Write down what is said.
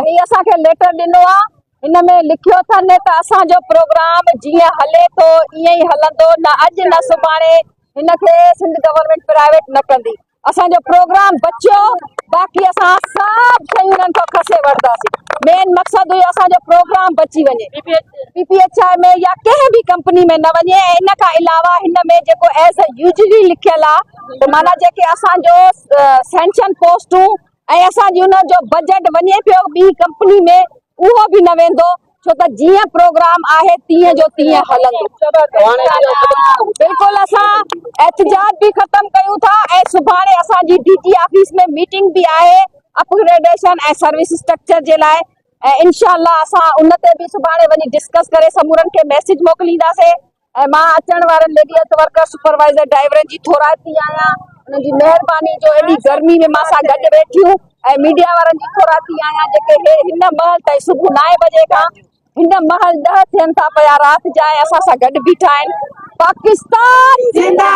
ही असांखे लेटर ॾिनो आहे, हिन में लिखियो अथनि त असांजो प्रोग्राम जीअं हले थो ईअं ई हलंदो, न अॼु न सुभाणे हिनखे सिंध गवर्नमेंट प्राइवेट न कंदी। असांजो प्रोग्राम बचियो, बाक़ी असां सभु शयूं हिननि खां खसे वठंदासीं। मेन मक़सदु हुयो असांजो प्रोग्राम बची वञे, PPHI में या कंहिं बि कंपनी में न वञे। ऐं इन खां अलावा हिन में जेको एज़ अ यूजली लिखियल आहे त माना जेके असांजो सेंशन पोस्टूं ऐं असांजी हुनजो बजट वञे पियो ॿी कंपनी में, उहो बि न वेंदो, छो त जीअं प्रोग्राम आहे तीअं जो तीअं हलंदो। बिल्कुलु असां एहतजाज बि ख़तम कयूं था ऐं सुभाणे असांजी DG ऑफिस में मीटिंग बि आहे अपग्रेडेशन ऐं सर्विस स्ट्रक्चर जे लाइ। ऐं इंशाअल्लाह असां उन ते बि सुभाणे वञी डिस्कस करे समूरनि खे मैसेज मोकिलींदासीं। ऐं मां अचण वारनि लेडी हेल्थ वर्कर सुपरवाइज़र ड्राइवरनि जी थोराइती आहियां, उन्हनि जी महिरबानी जो एॾी गर्मी में मां सां गॾु वेठियूं, ऐं मीडिया वारनि जी थोराइती आहियां जेके हिन महल ताईं सुबुह 9 बजे खां हिन महल 10 थियनि था पिया राति जा ऐं असां सां गॾु बीठा आहिनि। पाकिस्तान जिंदाबाद।